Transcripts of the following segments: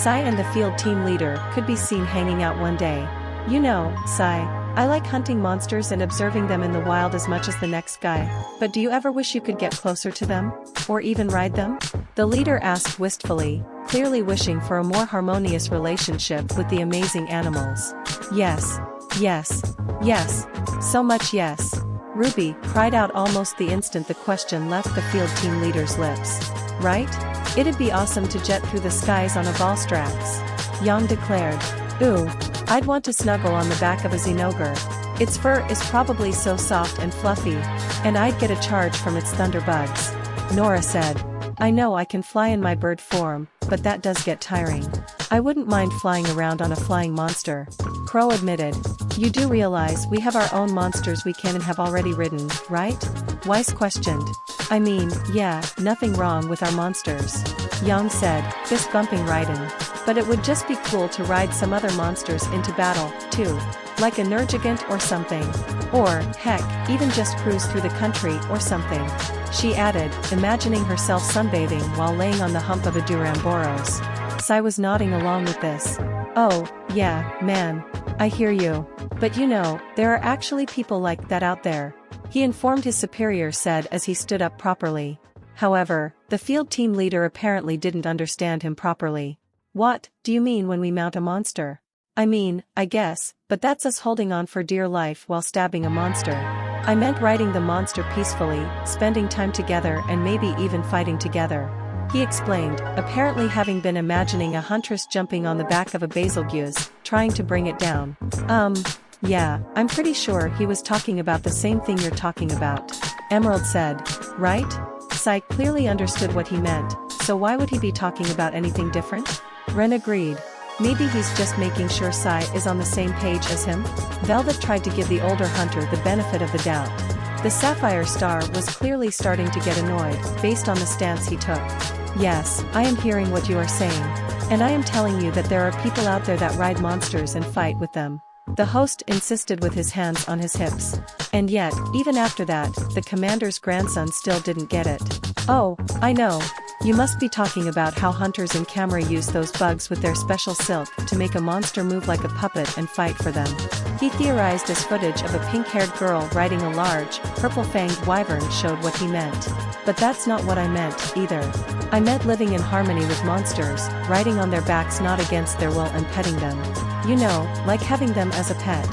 Sai and the field team leader could be seen hanging out one day. You know, Sai, I like hunting monsters and observing them in the wild as much as the next guy, but do you ever wish you could get closer to them? Or even ride them? The leader asked wistfully, clearly wishing for a more harmonious relationship with the amazing animals. Yes. Yes. Yes. So much yes. Ruby cried out almost the instant the question left the field team leader's lips. Right? It'd be awesome to jet through the skies on a Valstrax. Yang declared. Ooh, I'd want to snuggle on the back of a Xenogre. Its fur is probably so soft and fluffy, and I'd get a charge from its thunderbugs. Nora said. I know I can fly in my bird form, but that does get tiring. I wouldn't mind flying around on a flying monster. Crow admitted. You do realize we have our own monsters we can and have already ridden, right? Weiss questioned. I mean, yeah, nothing wrong with our monsters. Yang said, fist bumping Raiden. But it would just be cool to ride some other monsters into battle, too. Like a Nergigant or something. Or, heck, even just cruise through the country or something. She added, imagining herself sunbathing while laying on the hump of a Duramboros. Sai was nodding along with this. Oh, yeah, man. I hear you. But you know, there are actually people like that out there. He informed his superior said as he stood up properly. However, the field team leader apparently didn't understand him properly. What do you mean when we mount a monster? I mean, I guess, but that's us holding on for dear life while stabbing a monster. I meant riding the monster peacefully, spending time together and maybe even fighting together. He explained, apparently having been imagining a huntress jumping on the back of a Basilgeuse, trying to bring it down. Yeah, I'm pretty sure he was talking about the same thing you're talking about. Emerald said. Right? Sai clearly understood what he meant, so why would he be talking about anything different? Ren agreed. Maybe he's just making sure Sai is on the same page as him? Velvet tried to give the older hunter the benefit of the doubt. The Sapphire Star was clearly starting to get annoyed, based on the stance he took. Yes, I am hearing what you are saying. And I am telling you that there are people out there that ride monsters and fight with them. The host insisted with his hands on his hips. And yet, even after that, the commander's grandson still didn't get it. Oh, I know. You must be talking about how hunters in camera use those bugs with their special silk to make a monster move like a puppet and fight for them. He theorized as footage of a pink-haired girl riding a large, purple-fanged wyvern showed what he meant. But that's not what I meant, either. I meant living in harmony with monsters, riding on their backs not against their will and petting them. You know, like having them as a pet.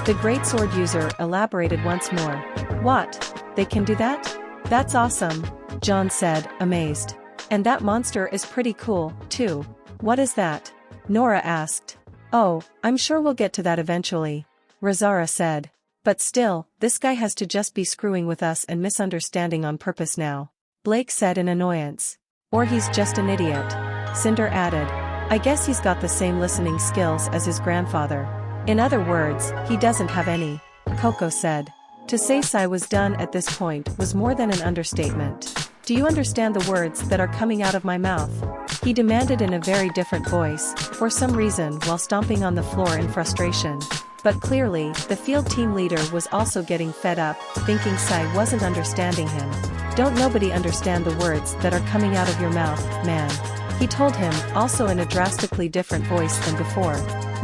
The great sword user elaborated once more. What? They can do that? That's awesome, John said, amazed. And that monster is pretty cool, too. What is that? Nora asked. Oh, I'm sure we'll get to that eventually. Razara said. But still, this guy has to just be screwing with us and misunderstanding on purpose now. Blake said in annoyance. Or he's just an idiot. Cinder added. I guess he's got the same listening skills as his grandfather. In other words, he doesn't have any. Coco said. To say Sai was done at this point was more than an understatement. Do you understand the words that are coming out of my mouth? He demanded in a very different voice, for some reason while stomping on the floor in frustration. But clearly, the field team leader was also getting fed up, thinking Sai wasn't understanding him. Don't nobody understand the words that are coming out of your mouth, man. He told him, also in a drastically different voice than before.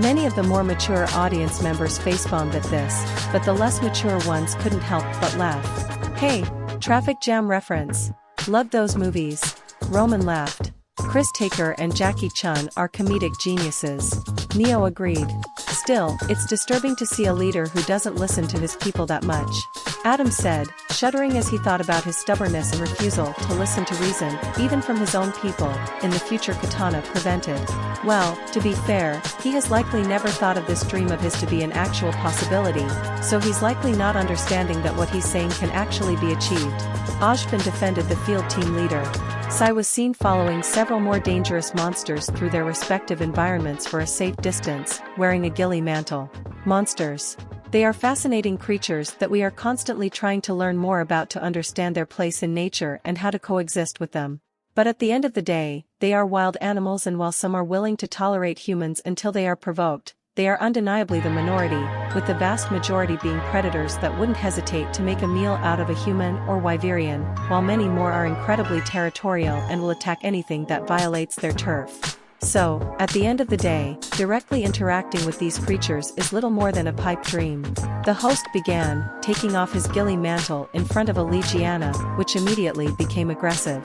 Many of the more mature audience members facepalmed at this, but the less mature ones couldn't help but laugh. Hey, traffic jam reference. Loved those movies. Roman laughed. Chris Taker and Jackie Chun are comedic geniuses. Neo agreed. Still, it's disturbing to see a leader who doesn't listen to his people that much. Adam said, shuddering as he thought about his stubbornness and refusal to listen to reason, even from his own people, in the future Katana prevented. Well, to be fair, he has likely never thought of this dream of his to be an actual possibility, so he's likely not understanding that what he's saying can actually be achieved. Ashvin defended the field team leader. Sai was seen following several more dangerous monsters through their respective environments for a safe distance, wearing a ghillie mantle. Monsters. They are fascinating creatures that we are constantly trying to learn more about to understand their place in nature and how to coexist with them. But at the end of the day, they are wild animals, and while some are willing to tolerate humans until they are provoked, they are undeniably the minority, with the vast majority being predators that wouldn't hesitate to make a meal out of a human or wyverian, while many more are incredibly territorial and will attack anything that violates their turf. So, at the end of the day, directly interacting with these creatures is little more than a pipe dream. The host began, taking off his ghillie mantle in front of a Legiana, which immediately became aggressive.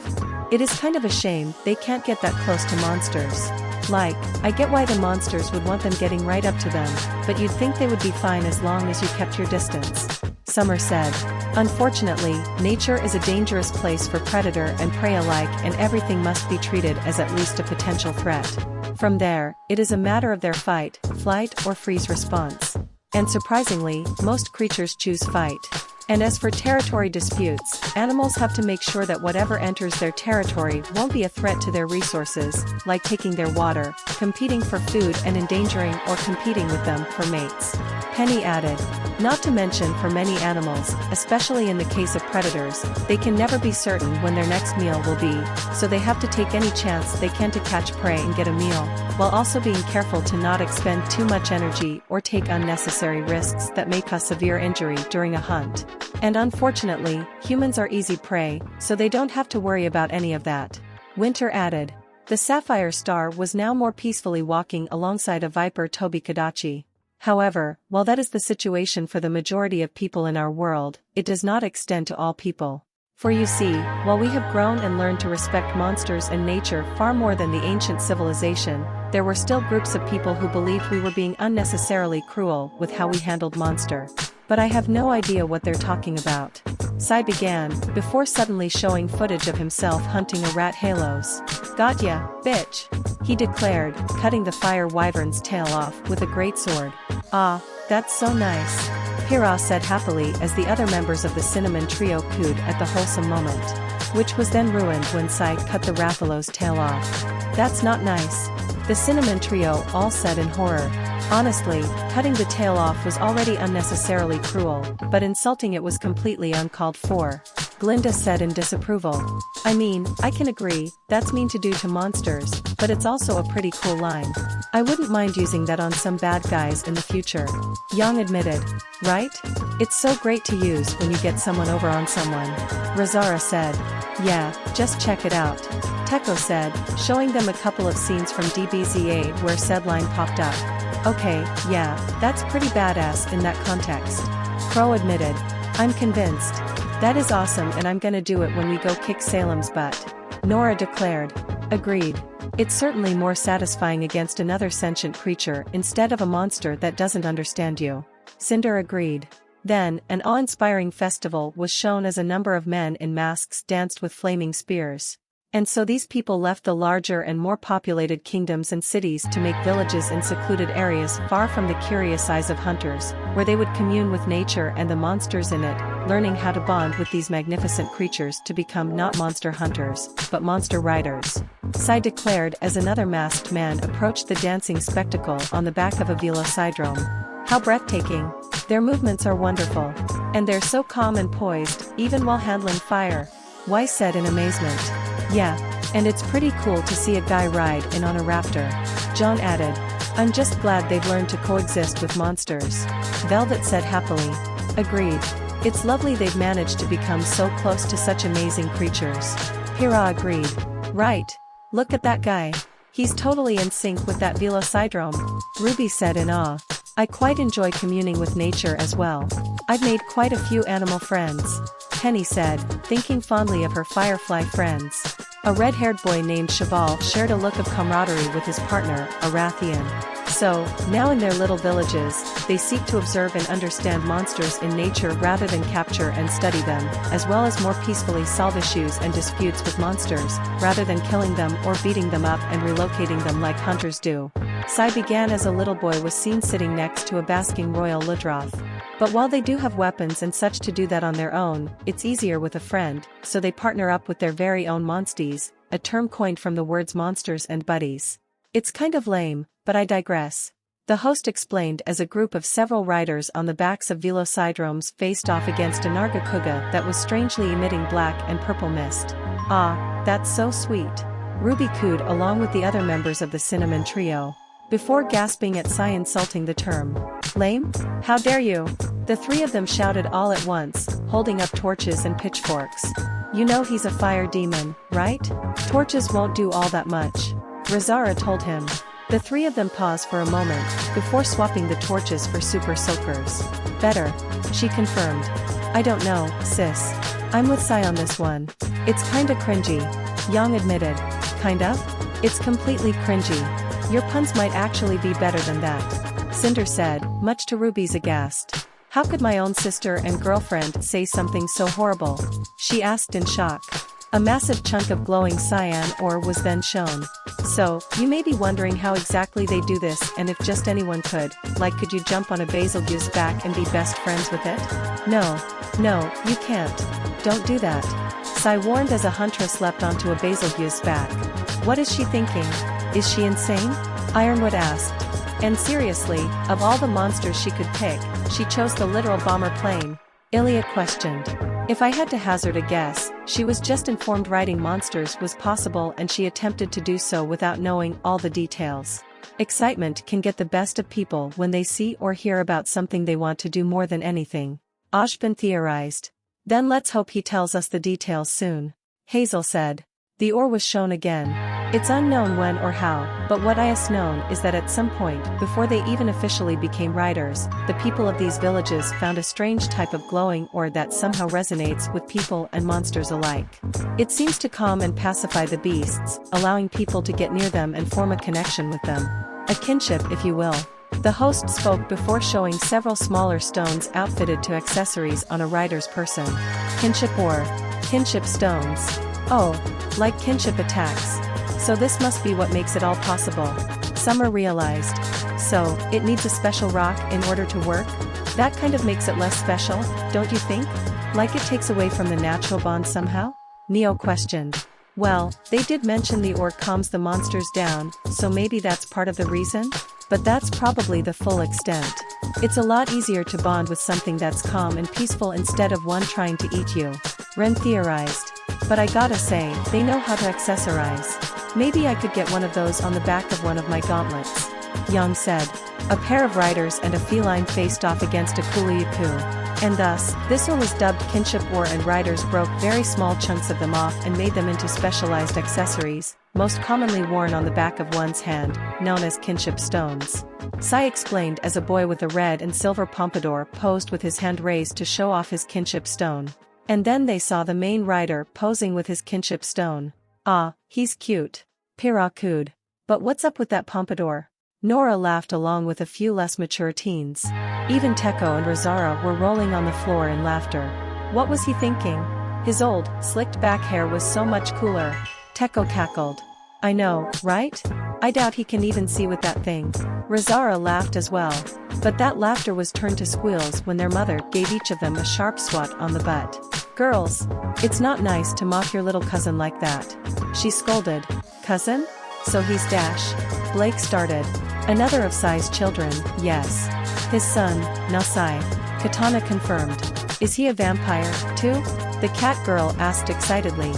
It is kind of a shame they can't get that close to monsters. Like, I get why the monsters would want them getting right up to them, but you'd think they would be fine as long as you kept your distance. Summer said. Unfortunately, nature is a dangerous place for predator and prey alike, and everything must be treated as at least a potential threat. From there, it is a matter of their fight, flight, or freeze response. And surprisingly, most creatures choose fight. And as for territory disputes, animals have to make sure that whatever enters their territory won't be a threat to their resources, like taking their water, competing for food, and endangering or competing with them for mates. Penny added. Not to mention, for many animals, especially in the case of predators, they can never be certain when their next meal will be, so they have to take any chance they can to catch prey and get a meal, while also being careful to not expend too much energy or take unnecessary risks that may cause severe injury during a hunt. And unfortunately, humans are easy prey, so they don't have to worry about any of that. Winter added. The Sapphire Star was now more peacefully walking alongside a viper Tobikadachi. However, while that is the situation for the majority of people in our world, it does not extend to all people. For you see, while we have grown and learned to respect monsters and nature far more than the ancient civilization, there were still groups of people who believed we were being unnecessarily cruel with how we handled monster. But I have no idea what they're talking about. Sai began, before suddenly showing footage of himself hunting a rat halos. Got ya, bitch, he declared, cutting the fire wyvern's tail off with a greatsword. Ah, that's so nice, Hira said happily as the other members of the cinnamon trio cooed at the wholesome moment. Which was then ruined when Sai cut the Rathalos' tail off. That's not nice, the cinnamon trio all said in horror. Honestly, cutting the tail off was already unnecessarily cruel, but insulting it was completely uncalled for. Glinda said in disapproval. I mean, I can agree, that's mean to do to monsters, but it's also a pretty cool line. I wouldn't mind using that on some bad guys in the future. Yang admitted. Right? It's so great to use when you get someone over on someone. Razara said. Yeah, just check it out. Teko said, showing them a couple of scenes from DBZA where said line popped up. Okay, yeah, that's pretty badass in that context. Crow admitted. I'm convinced. That is awesome, and I'm gonna do it when we go kick Salem's butt. Nora declared. Agreed. It's certainly more satisfying against another sentient creature instead of a monster that doesn't understand you. Cinder agreed. Then, an awe-inspiring festival was shown as a number of men in masks danced with flaming spears. And so these people left the larger and more populated kingdoms and cities to make villages in secluded areas far from the curious eyes of hunters, where they would commune with nature and the monsters in it, learning how to bond with these magnificent creatures to become not monster hunters, but monster riders. Sai declared as another masked man approached the dancing spectacle on the back of a velociraptor. How breathtaking! Their movements are wonderful. And they're so calm and poised, even while handling fire. Weiss said in amazement. Yeah, and it's pretty cool to see a guy ride in on a raptor. John added. I'm just glad they've learned to coexist with monsters. Velvet said happily. Agreed. It's lovely they've managed to become so close to such amazing creatures. Hira agreed. Right. Look at that guy. He's totally in sync with that velociraptor. Ruby said in awe. I quite enjoy communing with nature as well. I've made quite a few animal friends. Penny said, thinking fondly of her firefly friends. A red-haired boy named Cheval shared a look of camaraderie with his partner, a Rathian. So, now in their little villages, they seek to observe and understand monsters in nature rather than capture and study them, as well as more peacefully solve issues and disputes with monsters, rather than killing them or beating them up and relocating them like hunters do. Sai began as a little boy was seen sitting next to a basking royal Ludroth. But while they do have weapons and such to do that on their own, it's easier with a friend, so they partner up with their very own monsties, a term coined from the words monsters and buddies. It's kind of lame, but I digress. The host explained as a group of several riders on the backs of velociraptors faced off against a Nargacuga that was strangely emitting black and purple mist. Ah, that's so sweet. Ruby cooed along with the other members of the cinnamon trio. Before gasping at Sai insulting the term. Lame? How dare you? The three of them shouted all at once, holding up torches and pitchforks. You know he's a fire demon, right? Torches won't do all that much. Rizara told him. The three of them paused for a moment, before swapping the torches for super soakers. Better, she confirmed. I don't know, sis. I'm with Sai on this one. It's kinda cringy, Yang admitted. Kinda? It's completely cringy. Your puns might actually be better than that, Cinder said, much to Ruby's aghast. How could my own sister and girlfriend say something so horrible? She asked in shock. A massive chunk of glowing cyan ore was then shown. So, you may be wondering how exactly they do this and if just anyone could, like could you jump on a Betelgeuse back and be best friends with it? No, you can't. Don't do that. Sai warned as a huntress leapt onto a Betelgeuse back. What is she thinking? Is she insane? Ironwood asked. And seriously, of all the monsters she could pick, she chose the literal bomber plane. Ilya questioned. If I had to hazard a guess, she was just informed riding monsters was possible and she attempted to do so without knowing all the details. Excitement can get the best of people when they see or hear about something they want to do more than anything. Ashbin theorized. Then let's hope he tells us the details soon. Hazel said. The ore was shown again. It's unknown when or how, but what is known is that at some point, before they even officially became riders, the people of these villages found a strange type of glowing ore that somehow resonates with people and monsters alike. It seems to calm and pacify the beasts, allowing people to get near them and form a connection with them. A kinship, if you will. The host spoke before showing several smaller stones outfitted to accessories on a rider's person. Kinship ore. Kinship stones. Oh, like kinship attacks. So this must be what makes it all possible. Summer realized. So, it needs a special rock in order to work? That kind of makes it less special, don't you think? Like it takes away from the natural bond somehow? Neo questioned. Well, they did mention the ore calms the monsters down, so maybe that's part of the reason? But that's probably the full extent. It's a lot easier to bond with something that's calm and peaceful instead of one trying to eat you. Ren theorized. But I gotta say, they know how to accessorize. Maybe I could get one of those on the back of one of my gauntlets. Yang said. A pair of riders and a feline faced off against a Kuliyaku. And thus, this ore was dubbed kinship ore and riders broke very small chunks of them off and made them into specialized accessories, most commonly worn on the back of one's hand, known as kinship stones. Sai explained as a boy with a red and silver pompadour posed with his hand raised to show off his kinship stone. And then they saw the main rider posing with his kinship stone. Ah, he's cute. Pira cooed. But what's up with that pompadour? Nora laughed along with a few less mature teens. Even Teko and Rizara were rolling on the floor in laughter. What was he thinking? His old, slicked back hair was so much cooler. Teko cackled. I know, right? I doubt he can even see with that thing. Rizara laughed as well. But that laughter was turned to squeals when their mother gave each of them a sharp swat on the butt. Girls, it's not nice to mock your little cousin like that. She scolded. Cousin? So he's Dash? Blake started. Another of Sai's children, yes. His son, Nasai. Katana confirmed. Is he a vampire, too? The cat girl asked excitedly.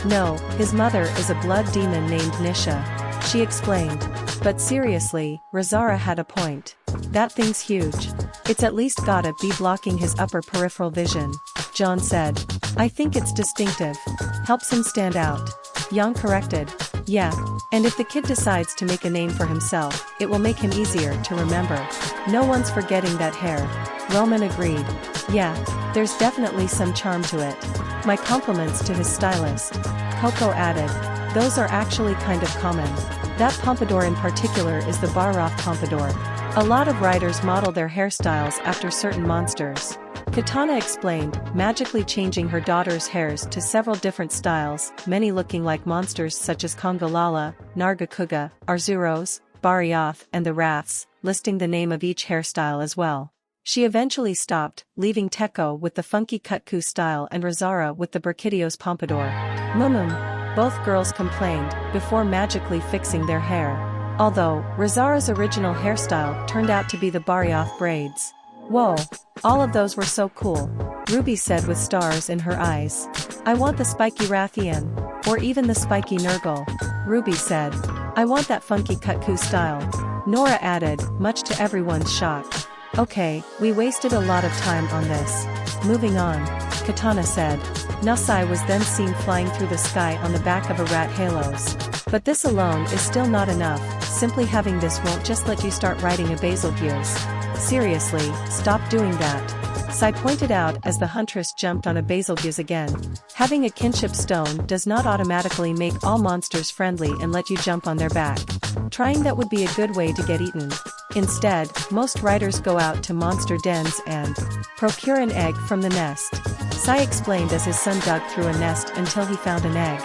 No, his mother is a blood demon named Nisha. She explained. But seriously, Rizara had a point. That thing's huge. It's at least gotta be blocking his upper peripheral vision. John said. I think it's distinctive. Helps him stand out. Yang corrected. Yeah, and if the kid decides to make a name for himself, it will make him easier to remember. No one's forgetting that hair. Roman agreed. Yeah, there's definitely some charm to it. My compliments to his stylist. Coco added. Those are actually kind of common. That pompadour in particular is the Baroff pompadour. A lot of writers model their hairstyles after certain monsters. Katana explained, magically changing her daughter's hairs to several different styles, many looking like monsters such as Kongalala, Nargacuga, Arzuros, Barioth, and the Wraths, listing the name of each hairstyle as well. She eventually stopped, leaving Teko with the funky Kutku style and Rizara with the Burkidios pompadour. Mumum. Both girls complained, before magically fixing their hair. Although, Rizara's original hairstyle turned out to be the Barioth braids. Whoa, all of those were so cool, Ruby said with stars in her eyes. I want the spiky Rathian, or even the spiky Nurgle, Ruby said. I want that funky Kutku style, Nora added, much to everyone's shock. Okay, we wasted a lot of time on this. Moving on, Katana said. Nasai was then seen flying through the sky on the back of a rat halos. But this alone is still not enough, simply having this won't just let you start riding a Betelgeuse. Seriously, stop doing that. Sai pointed out as the huntress jumped on a Betelgeuse again. Having a kinship stone does not automatically make all monsters friendly and let you jump on their back. Trying that would be a good way to get eaten. Instead, most riders go out to monster dens and procure an egg from the nest. Sai explained as his son dug through a nest until he found an egg.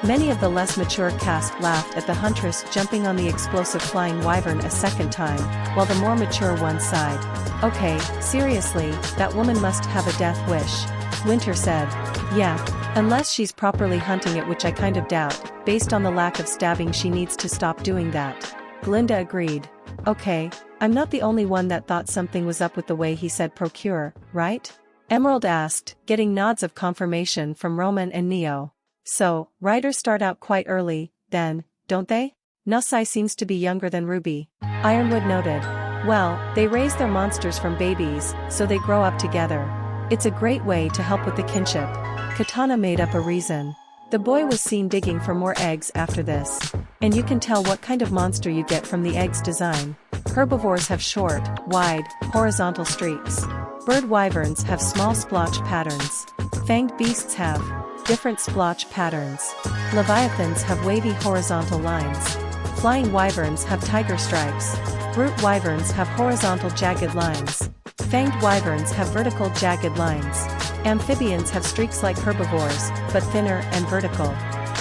Many of the less mature cast laughed at the huntress jumping on the explosive flying wyvern a second time, while the more mature ones sighed. Okay, seriously, that woman must have a death wish. Winter said. Yeah, unless she's properly hunting it, which I kind of doubt, based on the lack of stabbing she needs to stop doing that. Glinda agreed. Okay, I'm not the only one that thought something was up with the way he said procure, right? Emerald asked, getting nods of confirmation from Roman and Neo. So, riders start out quite early, then, don't they? Nasai seems to be younger than RWBY. Ironwood noted. Well, they raise their monsters from babies, so they grow up together. It's a great way to help with the kinship. Katana made up a reason. The boy was seen digging for more eggs after this. And you can tell what kind of monster you get from the egg's design. Herbivores have short, wide, horizontal streaks. Bird wyverns have small splotch patterns. Fanged beasts have different splotch patterns. Leviathans have wavy horizontal lines. Flying wyverns have tiger stripes. Brute wyverns have horizontal jagged lines. Fanged wyverns have vertical jagged lines. Amphibians have streaks like herbivores, but thinner and vertical.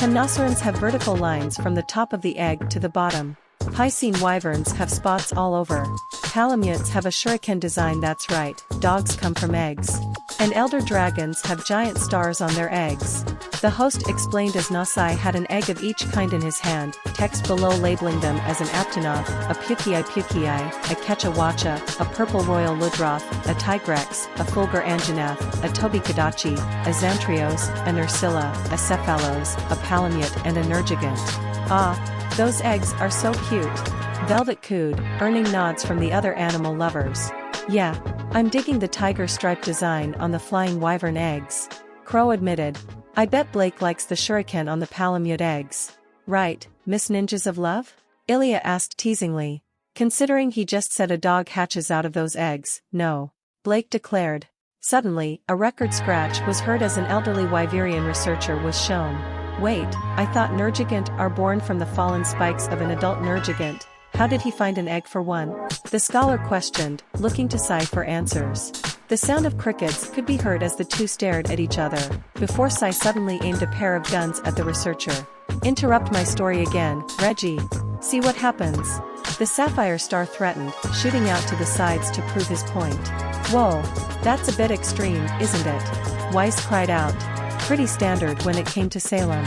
Rhinocerons have vertical lines from the top of the egg to the bottom. Piscine wyverns have spots all over. Palamutes have a shuriken design, that's right, dogs come from eggs. And elder dragons have giant stars on their eggs. The host explained as Nasai had an egg of each kind in his hand, text below labeling them as an Aptonoth, a Pukii, a Kechawacha, a Purple Royal Ludroth, a Tigrex, a Fulgur Anjanath, a Tobikadachi, a Xantrios, a Nursilla, a Cephalos, a Palamute and a Nergigant. Ah, those eggs are so cute. Velvet cooed, earning nods from the other animal lovers. Yeah, I'm digging the tiger stripe design on the flying wyvern eggs. Crow admitted. I bet Blake likes the shuriken on the palamute eggs. Right, Miss Ninjas of Love? Ilya asked teasingly. Considering he just said a dog hatches out of those eggs, no. Blake declared. Suddenly, a record scratch was heard as an elderly Wyverian researcher was shown. Wait, I thought Nergigant are born from the fallen spikes of an adult Nergigant. How did he find an egg for one? The scholar questioned, looking to Sai for answers. The sound of crickets could be heard as the two stared at each other, before Sai suddenly aimed a pair of guns at the researcher. Interrupt my story again, Reggie. See what happens. The sapphire star threatened, shooting out to the sides to prove his point. Whoa, that's a bit extreme, isn't it? Weiss cried out. Pretty standard when it came to Salem.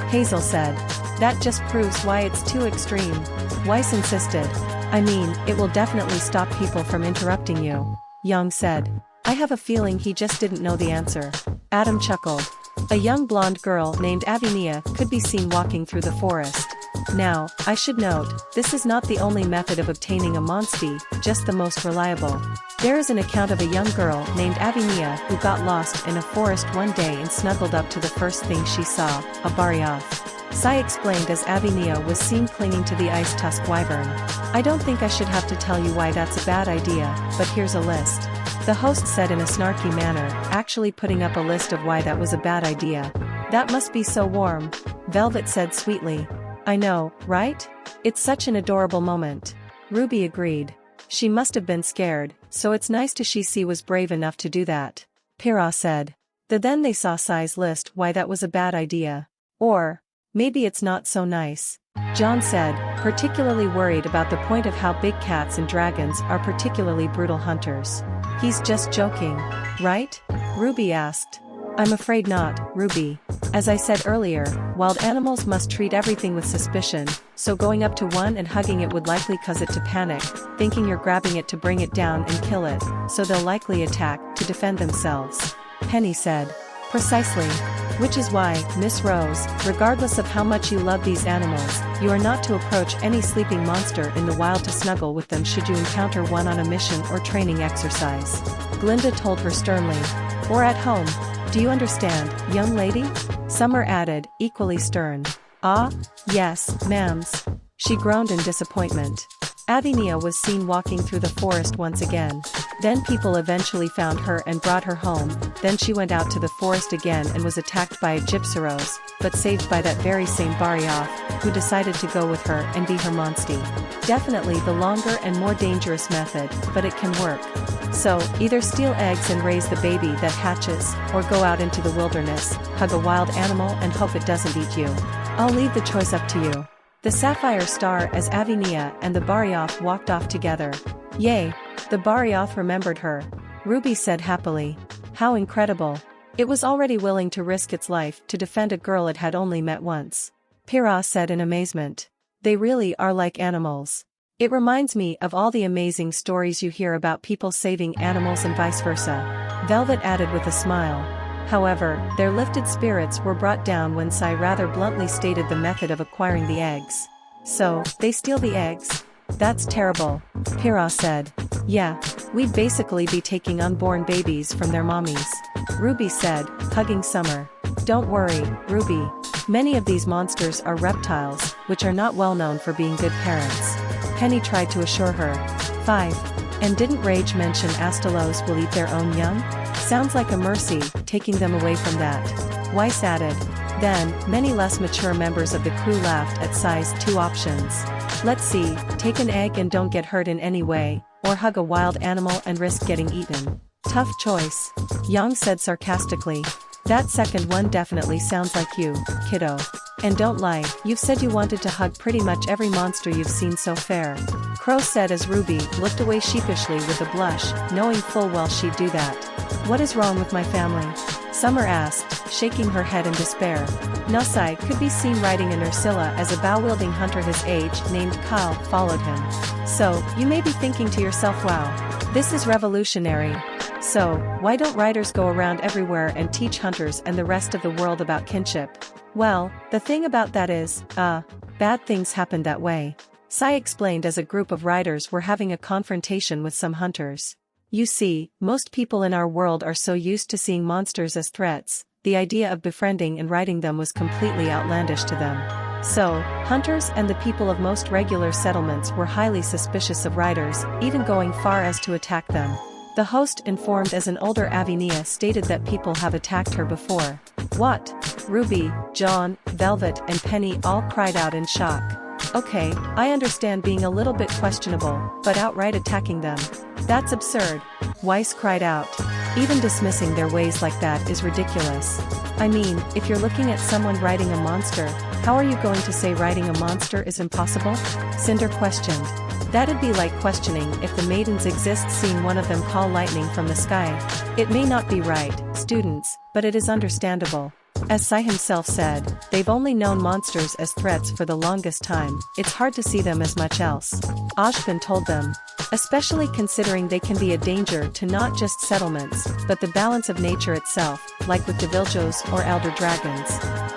Hazel said. That just proves why it's too extreme. Weiss insisted. I mean, it will definitely stop people from interrupting you. Young said. I have a feeling he just didn't know the answer. Adam chuckled. A young blonde girl named Avinia could be seen walking through the forest. Now, I should note, this is not the only method of obtaining a monstie, just the most reliable. There is an account of a young girl named Avinia who got lost in a forest one day and snuggled up to the first thing she saw, a Barioth. Sai explained as Avinia was seen clinging to the ice tusk wyvern. I don't think I should have to tell you why that's a bad idea, but here's a list. The host said in a snarky manner, actually putting up a list of why that was a bad idea. That must be so warm. Velvet said sweetly. I know, right? It's such an adorable moment. Ruby agreed. She must have been scared, so it's nice to she was brave enough to do that. Pyrrha said. Then they saw Sai's list why that was a bad idea. Or, maybe it's not so nice. John said, particularly worried about the point of how big cats and dragons are particularly brutal hunters. He's just joking, right? Ruby asked. I'm afraid not, Ruby. As I said earlier, wild animals must treat everything with suspicion, so going up to one and hugging it would likely cause it to panic, thinking you're grabbing it to bring it down and kill it, so they'll likely attack to defend themselves. Penny said. Precisely. Which is why, Miss Rose, regardless of how much you love these animals, you are not to approach any sleeping monster in the wild to snuggle with them should you encounter one on a mission or training exercise. Glinda told her sternly. Or at home. Do you understand, young lady? Summer added, equally stern. Ah, yes, ma'ams. She groaned in disappointment. Avinia was seen walking through the forest once again. Then people eventually found her and brought her home. Then she went out to the forest again and was attacked by a gypsyros, but saved by that very same Barioth, who decided to go with her and be her monstie. Definitely the longer and more dangerous method, but it can work. So, either steal eggs and raise the baby that hatches, or go out into the wilderness, hug a wild animal and hope it doesn't eat you. I'll leave the choice up to you. The sapphire star as Avinia and the Barioth walked off together. Yay! The Barioth remembered her. Ruby said happily. How incredible. It was already willing to risk its life to defend a girl it had only met once. Pyrrha said in amazement. They really are like animals. It reminds me of all the amazing stories you hear about people saving animals and vice versa. Velvet added with a smile. However, their lifted spirits were brought down when Sai rather bluntly stated the method of acquiring the eggs. So, they steal the eggs? That's terrible, Pyrrha said. Yeah, we'd basically be taking unborn babies from their mommies. Ruby said, hugging Summer. Don't worry, Ruby. Many of these monsters are reptiles, which are not well known for being good parents. Penny tried to assure her. 5. And didn't Rage mention Astalos will eat their own young? Sounds like a mercy, taking them away from that. Weiss added. Then, many less mature members of the crew laughed at Sai's two options. Let's see, take an egg and don't get hurt in any way, or hug a wild animal and risk getting eaten. Tough choice. Yang said sarcastically. That second one definitely sounds like you, kiddo. And don't lie, you've said you wanted to hug pretty much every monster you've seen so far. Crow said as Ruby looked away sheepishly with a blush, knowing full well she'd do that. What is wrong with my family? Summer asked, shaking her head in despair. Nusai could be seen riding an Ursula as a bow-wielding hunter his age, named Kyle, followed him. So, you may be thinking to yourself, wow, this is revolutionary. So, why don't riders go around everywhere and teach hunters and the rest of the world about kinship? Well, the thing about that is, bad things happen that way. Sai explained as a group of riders were having a confrontation with some hunters. You see, most people in our world are so used to seeing monsters as threats, the idea of befriending and riding them was completely outlandish to them. So, hunters and the people of most regular settlements were highly suspicious of riders, even going far as to attack them. The host informed as an older Avinia stated that people have attacked her before. What? Ruby, John, Velvet and Penny all cried out in shock. Okay, I understand being a little bit questionable, but outright attacking them? That's absurd. Weiss cried out. Even dismissing their ways like that is ridiculous. I mean, if you're looking at someone riding a monster, how are you going to say riding a monster is impossible? Cinder questioned. That'd be like questioning if the maidens exist seeing one of them call lightning from the sky. It may not be right, students, but it is understandable. As Sai himself said, they've only known monsters as threats for the longest time, it's hard to see them as much else. Ashbin told them. Especially considering they can be a danger to not just settlements, but the balance of nature itself, like with Deviljos or elder dragons.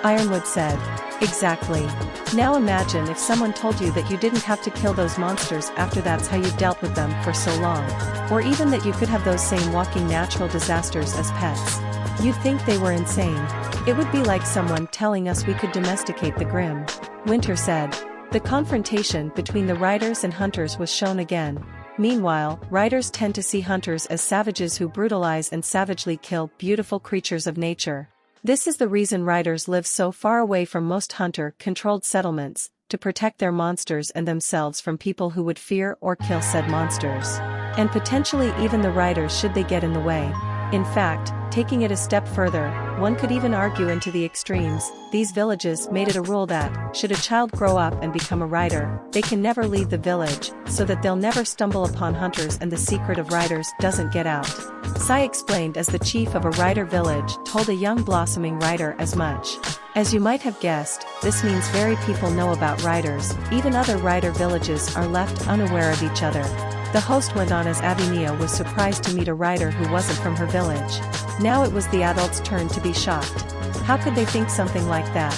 Ironwood said. Exactly. Now imagine if someone told you that you didn't have to kill those monsters after that's how you've dealt with them for so long. Or even that you could have those same walking natural disasters as pets. You'd think they were insane. It would be like someone telling us we could domesticate the Grimm. Winter said. The confrontation between the riders and hunters was shown again. Meanwhile, riders tend to see hunters as savages who brutalize and savagely kill beautiful creatures of nature. This is the reason riders live so far away from most hunter-controlled settlements, to protect their monsters and themselves from people who would fear or kill said monsters. And potentially even the riders should they get in the way. In fact, taking it a step further, one could even argue into the extremes. These villages made it a rule that, should a child grow up and become a rider, they can never leave the village, so that they'll never stumble upon hunters and the secret of riders doesn't get out. Sai explained as the chief of a rider village told a young blossoming rider as much. As you might have guessed, this means very people know about riders, even other rider villages are left unaware of each other. The host went on as Avinia was surprised to meet a rider who wasn't from her village. Now it was the adults' turn to be shocked. How could they think something like that?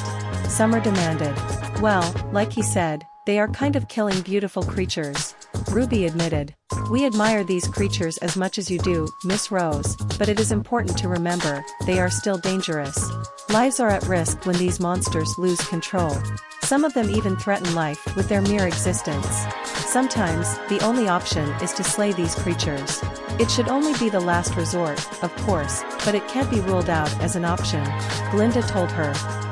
Summer demanded. Well, like he said, they are kind of killing beautiful creatures. RWBY admitted. We admire these creatures as much as you do, Miss Rose, but it is important to remember, they are still dangerous. Lives are at risk when these monsters lose control. Some of them even threaten life with their mere existence. Sometimes, the only option is to slay these creatures. It should only be the last resort, of course, but it can't be ruled out as an option. Glinda told her.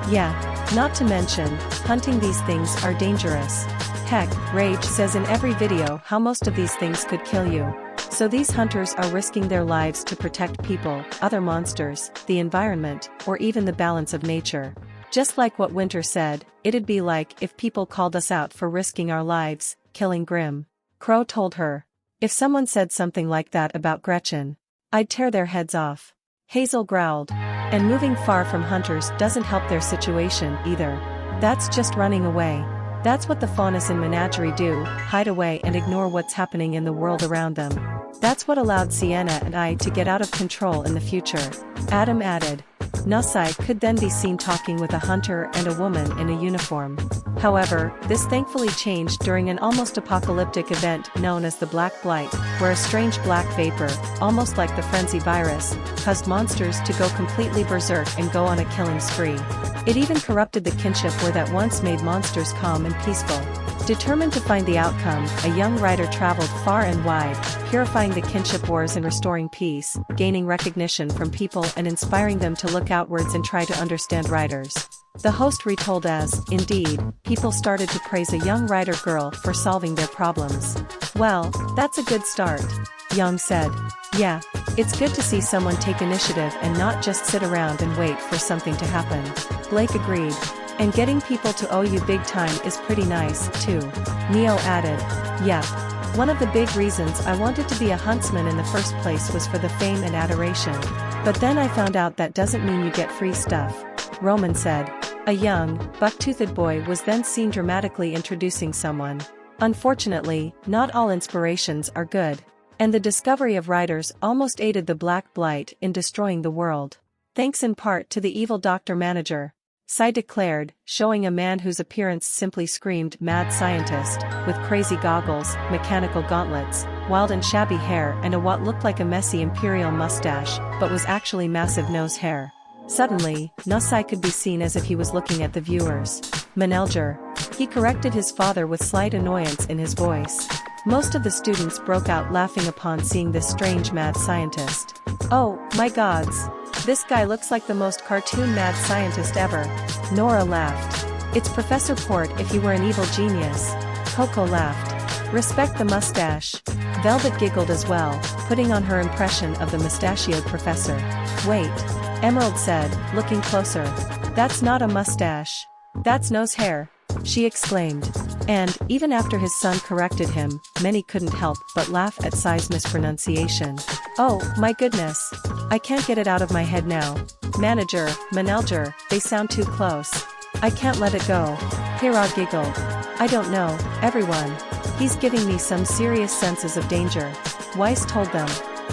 Yeah. Not to mention, hunting these things are dangerous. Heck, Rage says in every video how most of these things could kill you. So these hunters are risking their lives to protect people, other monsters, the environment, or even the balance of nature. Just like what Winter said, it'd be like if people called us out for risking our lives, killing Grimm. Crow told her. If someone said something like that about Gretchen, I'd tear their heads off. Hazel growled. And moving far from hunters doesn't help their situation either. That's just running away. That's what the faunus in Menagerie do, hide away and ignore what's happening in the world around them. That's what allowed Sienna and I to get out of control in the future. Adam added. Nusai could then be seen talking with a hunter and a woman in a uniform. However, this thankfully changed during an almost apocalyptic event known as the Black Blight, where a strange black vapor, almost like the frenzy virus, caused monsters to go completely berserk and go on a killing spree. It even corrupted the kinship war that once made monsters calm and peaceful. Determined to find the outcome, a young writer traveled far and wide, purifying the kinship wars and restoring peace, gaining recognition from people and inspiring them to look outwards and try to understand writers. The host retold as, indeed, people started to praise a young writer girl for solving their problems. Well, that's a good start. Young said. Yeah, it's good to see someone take initiative and not just sit around and wait for something to happen. Blake agreed. And getting people to owe you big time is pretty nice, too. Neo added. Yep. One of the big reasons I wanted to be a huntsman in the first place was for the fame and adoration. But then I found out that doesn't mean you get free stuff. Roman said. A young, buck-toothed boy was then seen dramatically introducing someone. Unfortunately, not all inspirations are good. And the discovery of writers almost aided the Black Blight in destroying the world. Thanks in part to the evil doctor manager. Sai declared, showing a man whose appearance simply screamed mad scientist, with crazy goggles, mechanical gauntlets, wild and shabby hair and a what looked like a messy imperial mustache, but was actually massive nose hair. Suddenly, Nusai could be seen as if he was looking at the viewers. Menelger. He corrected his father with slight annoyance in his voice. Most of the students broke out laughing upon seeing this strange mad scientist. Oh, my gods! This guy looks like the most cartoon mad scientist ever. Nora laughed. It's Professor Port if he were an evil genius. Coco laughed. Respect the mustache. Velvet giggled as well, putting on her impression of the mustachioed professor. Wait. Emerald said, looking closer. That's not a mustache. That's nose hair. She exclaimed. And, even after his son corrected him, many couldn't help but laugh at Sai's mispronunciation. Oh, my goodness. I can't get it out of my head now. Manager, Menelger, they sound too close. I can't let it go. Hera giggled. I don't know, everyone. He's giving me some serious senses of danger. Weiss told them.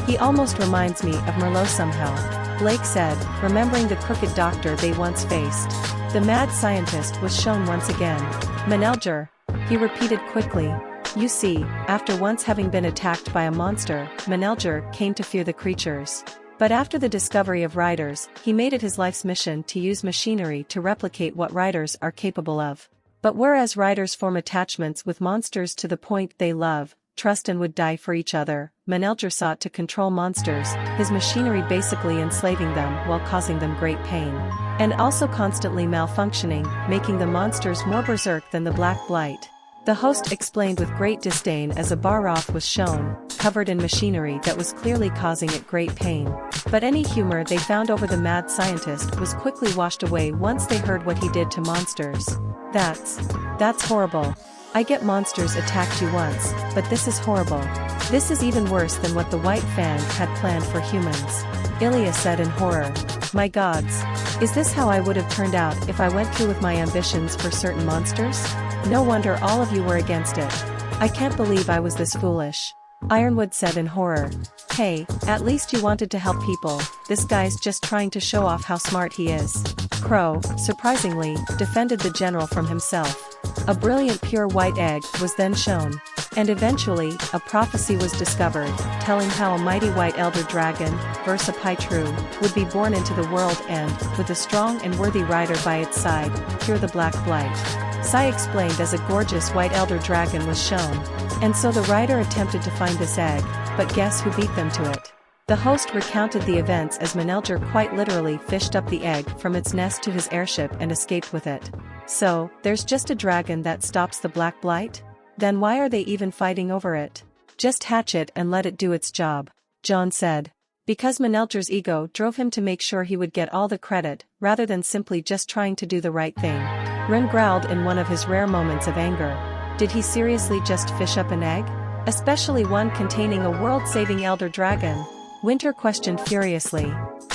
He almost reminds me of Merlot somehow. Blake said, remembering the crooked doctor they once faced. The mad scientist was shown once again. Menelger. He repeated quickly. You see, after once having been attacked by a monster, Menelger came to fear the creatures. But after the discovery of riders, he made it his life's mission to use machinery to replicate what riders are capable of. But whereas riders form attachments with monsters to the point they love, trust and would die for each other, Menelger sought to control monsters, his machinery basically enslaving them while causing them great pain. And also constantly malfunctioning, making the monsters more berserk than the Black Blight. The host explained with great disdain as a Baroth was shown, covered in machinery that was clearly causing it great pain. But any humor they found over the mad scientist was quickly washed away once they heard what he did to monsters. That's horrible. I get monsters attacked you once, but this is horrible. This is even worse than what the White Fang had planned for humans. Ilya said in horror. My gods. Is this how I would have turned out if I went through with my ambitions for certain monsters? No wonder all of you were against it. I can't believe I was this foolish. Ironwood said in horror. Hey, at least you wanted to help people, this guy's just trying to show off how smart he is. Crow, surprisingly, defended the general from himself. A brilliant pure white egg was then shown. And eventually, a prophecy was discovered, telling how a mighty white elder dragon, RWBY, would be born into the world and, with a strong and worthy rider by its side, cure the Black Blight. Sai explained as a gorgeous white elder dragon was shown. And so the rider attempted to find this egg, but guess who beat them to it? The host recounted the events as Monelger quite literally fished up the egg from its nest to his airship and escaped with it. So, there's just a dragon that stops the Black Blight? Then why are they even fighting over it? Just hatch it and let it do its job, John said. Because Monelger's ego drove him to make sure he would get all the credit, rather than simply just trying to do the right thing. Ren growled in one of his rare moments of anger. Did he seriously just fish up an egg? Especially one containing a world-saving elder dragon? Winter questioned furiously.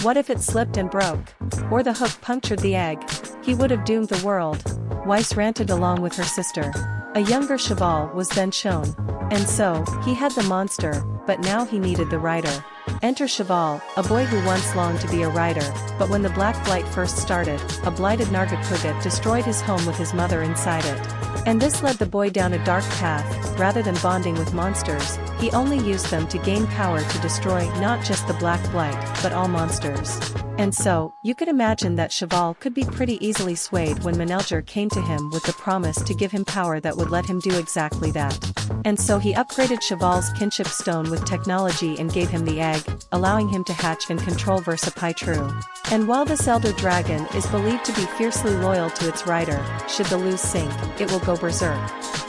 What if it slipped and broke? Or the hook punctured the egg? He would have doomed the world. Weiss ranted along with her sister. A younger Cheval was then shown. And so, he had the monster, but now he needed the rider. Enter Cheval, a boy who once longed to be a rider, but when the Black Blight first started, a blighted Nargacuga destroyed his home with his mother inside it. And this led the boy down a dark path. Rather than bonding with monsters, he only used them to gain power to destroy not just the Black Blight, but all monsters. And so, you could imagine that Cheval could be pretty easily swayed when Monelger came to him with the promise to give him power that would let him do exactly that. And so he upgraded Cheval's kinship stone with technology and gave him the egg, allowing him to hatch and control RWBY. And while this elder dragon is believed to be fiercely loyal to its rider, should the loose sink, it will go berserk.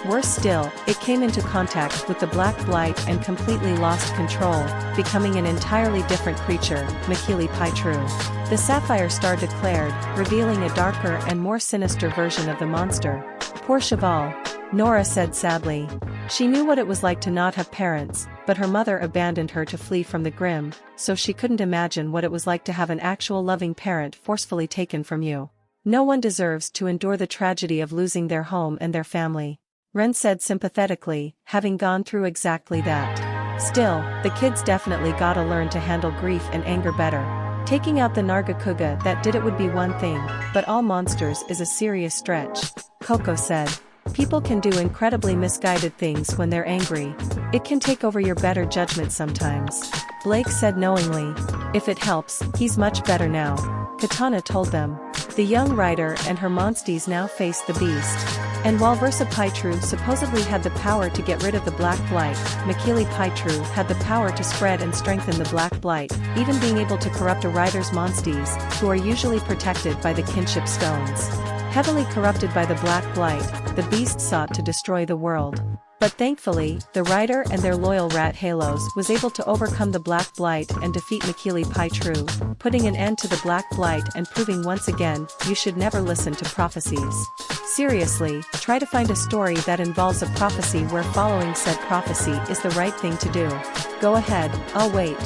Worse still, it came into contact with the Black Blight and completely lost control, becoming an entirely different creature, RWBY. The Sapphire Star declared, revealing a darker and more sinister version of the monster. Poor Cheval, Nora said sadly. She knew what it was like to not have parents, but her mother abandoned her to flee from the Grimm, so she couldn't imagine what it was like to have an actual loving parent forcefully taken from you. No one deserves to endure the tragedy of losing their home and their family. Ren said sympathetically, having gone through exactly that. Still, the kids definitely gotta learn to handle grief and anger better. Taking out the Nargacuga that did it would be one thing, but all monsters is a serious stretch, Coco said. People can do incredibly misguided things when they're angry. It can take over your better judgment sometimes. Blake said knowingly. If it helps, he's much better now. Katana told them. The young rider and her monsties now face the beast. And while RWBY supposedly had the power to get rid of the Black Blight, RWBY had the power to spread and strengthen the Black Blight, even being able to corrupt a rider's monsties, who are usually protected by the kinship stones. Heavily corrupted by the Black Blight, the beast sought to destroy the world. But thankfully, the rider and their loyal rat Halos was able to overcome the Black Blight and defeat RWBY, putting an end to the Black Blight and proving once again, you should never listen to prophecies. Seriously, try to find a story that involves a prophecy where following said prophecy is the right thing to do. Go ahead, I'll wait.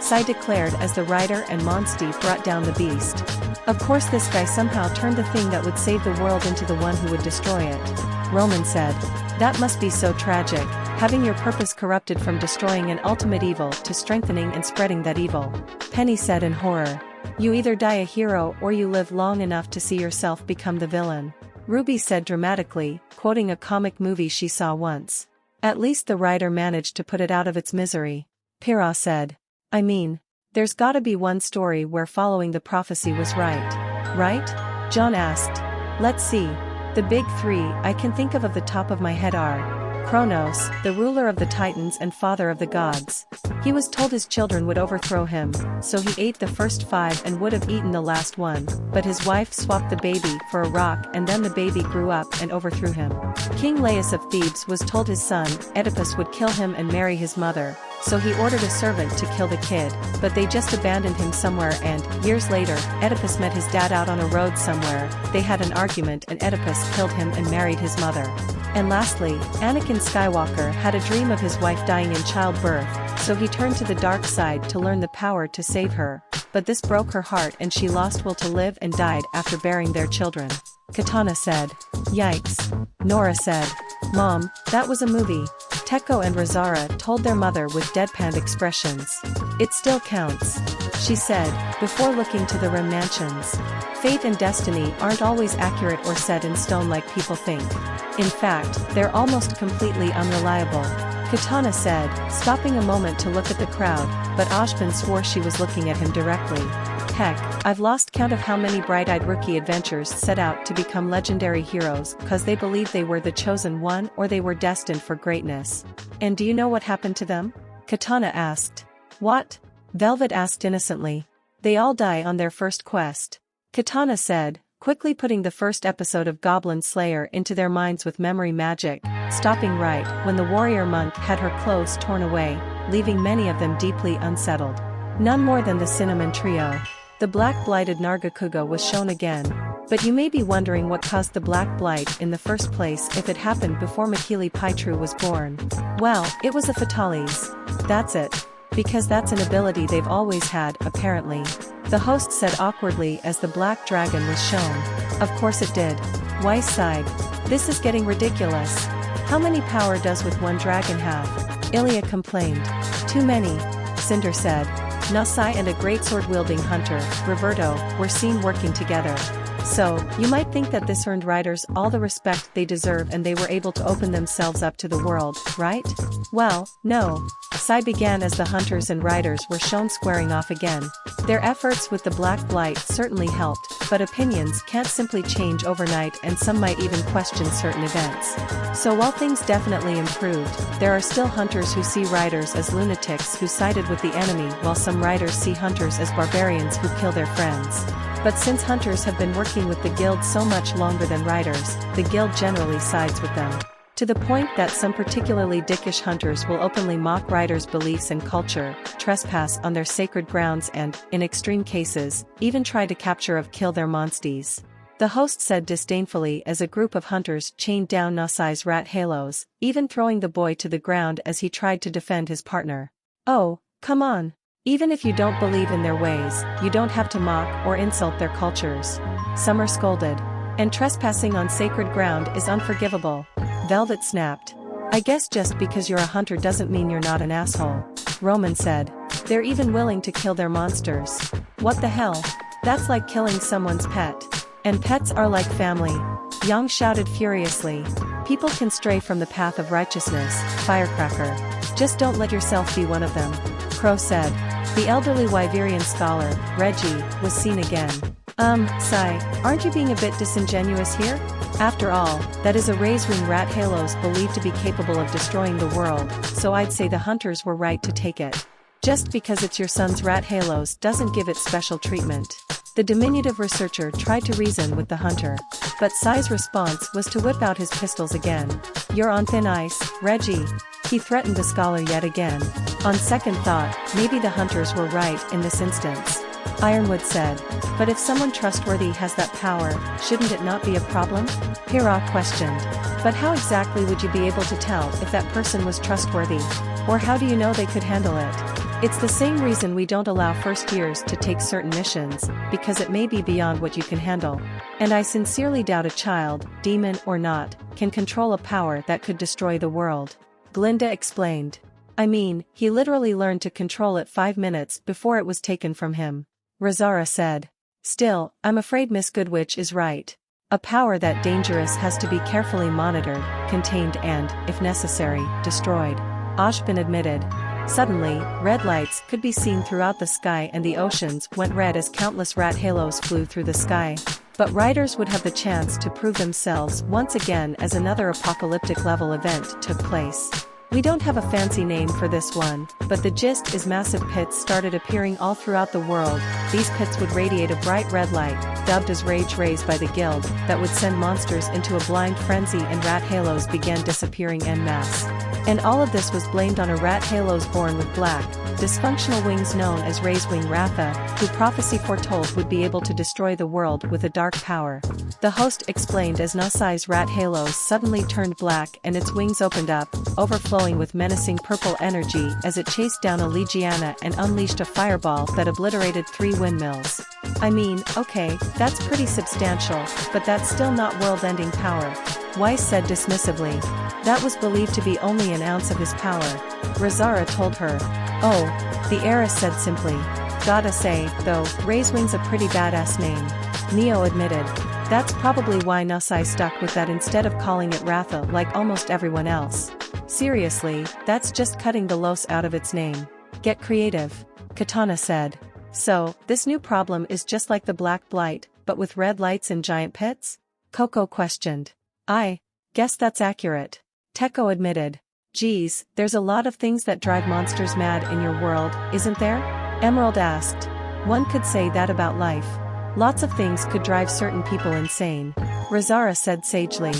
Sai declared as the rider and Monstie brought down the beast. Of course this guy somehow turned the thing that would save the world into the one who would destroy it. Roman said. That must be so tragic, having your purpose corrupted from destroying an ultimate evil to strengthening and spreading that evil. Penny said in horror. You either die a hero or you live long enough to see yourself become the villain. Ruby said dramatically, quoting a comic movie she saw once. At least the writer managed to put it out of its misery. Pyrrha said. I mean, there's gotta be one story where following the prophecy was right. Right? John asked. Let's see. The big three I can think of the top of my head are Kronos, the ruler of the Titans and father of the gods. He was told his children would overthrow him, so he ate the first 5 and would have eaten the last one, but his wife swapped the baby for a rock and then the baby grew up and overthrew him. King Laius of Thebes was told his son, Oedipus, would kill him and marry his mother, so he ordered a servant to kill the kid, but they just abandoned him somewhere and, years later, Oedipus met his dad out on a road somewhere, they had an argument and Oedipus killed him and married his mother. And lastly, Anakin Skywalker had a dream of his wife dying in childbirth, so he turned to the dark side to learn the power to save her, but this broke her heart and she lost will to live and died after bearing their children. Katana said. Yikes. Nora said. Mom, that was a movie. Teko and Razara told their mother with deadpanned expressions. It still counts, she said, before looking to the Rim mansions. fate and destiny aren't always accurate or set in stone like people think. In fact, they're almost completely unreliable. Katana said, stopping a moment to look at the crowd, but Ashbin swore she was looking at him directly. Heck, I've lost count of how many bright-eyed rookie adventurers set out to become legendary heroes cause they believed they were the chosen one or they were destined for greatness. And do you know what happened to them? Katana asked. What? Velvet asked innocently. They all die on their first quest. Katana said, quickly putting the first episode of Goblin Slayer into their minds with memory magic, stopping right when the warrior monk had her clothes torn away, leaving many of them deeply unsettled. None more than the Cinnamon Trio. The black-blighted Nargacuga was shown again. But you may be wondering what caused the Black Blight in the first place if it happened before Makili Paitru was born. Well, it was a Fatalis. That's it. Because that's an ability they've always had, apparently. The host said awkwardly as the Black Dragon was shown. Of course it did. Weiss sighed. This is getting ridiculous. How many power does with one dragon have? Ilya complained. Too many. Cinder said. Nasai and a great sword-wielding hunter, Roberto, were seen working together. So, you might think that this earned riders all the respect they deserve and they were able to open themselves up to the world, right? Well, no. Sai began as the hunters and riders were shown squaring off again. Their efforts with the Black Blight certainly helped, but opinions can't simply change overnight and some might even question certain events. So while things definitely improved, there are still hunters who see riders as lunatics who sided with the enemy while some riders see hunters as barbarians who kill their friends. But since hunters have been working with the guild so much longer than riders, the guild generally sides with them. To the point that some particularly dickish hunters will openly mock riders' beliefs and culture, trespass on their sacred grounds and, in extreme cases, even try to capture or kill their monsties. The host said disdainfully as a group of hunters chained down Nasai's rat halos, even throwing the boy to the ground as he tried to defend his partner. Oh, come on. Even if you don't believe in their ways, you don't have to mock or insult their cultures. Summer scolded. And trespassing on sacred ground is unforgivable. Velvet snapped. I guess just because you're a hunter doesn't mean you're not an asshole. Roman said. They're even willing to kill their monsters. What the hell? That's like killing someone's pet. And pets are like family. Yang shouted furiously. People can stray from the path of righteousness, firecracker. Just don't let yourself be one of them. Crow said. The elderly Wyverian scholar, Reggie, was seen again. Sai, aren't you being a bit disingenuous here? After all, that is a raisewing rat halos believed to be capable of destroying the world, so I'd say the hunters were right to take it. Just because it's your son's rat halos doesn't give it special treatment. The diminutive researcher tried to reason with the hunter, but Sai's response was to whip out his pistols again. You're on thin ice, Reggie. He threatened the scholar yet again. On second thought, maybe the hunters were right in this instance. Ironwood said. But if someone trustworthy has that power, shouldn't it not be a problem? Hira questioned. But how exactly would you be able to tell if that person was trustworthy? Or how do you know they could handle it? It's the same reason we don't allow first years to take certain missions, because it may be beyond what you can handle. And I sincerely doubt a child, demon or not, can control a power that could destroy the world. Glinda explained. I mean, he literally learned to control it 5 minutes before it was taken from him. Razara said. Still, I'm afraid Miss Goodwitch is right. A power that dangerous has to be carefully monitored, contained and, if necessary, destroyed. Ashbin admitted. Suddenly, red lights could be seen throughout the sky and the oceans went red as countless rat halos flew through the sky. But riders would have the chance to prove themselves once again as another apocalyptic level event took place. We don't have a fancy name for this one, but the gist is massive pits started appearing all throughout the world. These pits would radiate a bright red light, dubbed as rage rays by the guild, that would send monsters into a blind frenzy and rat halos began disappearing en masse. And all of this was blamed on a rat halos born with black, dysfunctional wings known as Raisewing Ratha, who prophecy foretold would be able to destroy the world with a dark power. The host explained as Nasai's rat halos suddenly turned black and its wings opened up, overflowing with menacing purple energy as it chased down a Legiana and unleashed a fireball that obliterated 3 windmills. I mean, okay, that's pretty substantial, but that's still not world-ending power. Weiss said dismissively. That was believed to be only an ounce of his power. Razara told her. Oh, the heiress said simply. Gotta say, though, Raisewing's a pretty badass name. Neo admitted. That's probably why Nasai stuck with that instead of calling it Ratha like almost everyone else. Seriously, that's just cutting the los out of its name. Get creative. Katana said. So, this new problem is just like the Black Blight, but with red lights and giant pits? Coco questioned. I guess that's accurate. Teko admitted. Geez, there's a lot of things that drive monsters mad in your world, isn't there? Emerald asked. One could say that about life. Lots of things could drive certain people insane. Razara said sagely.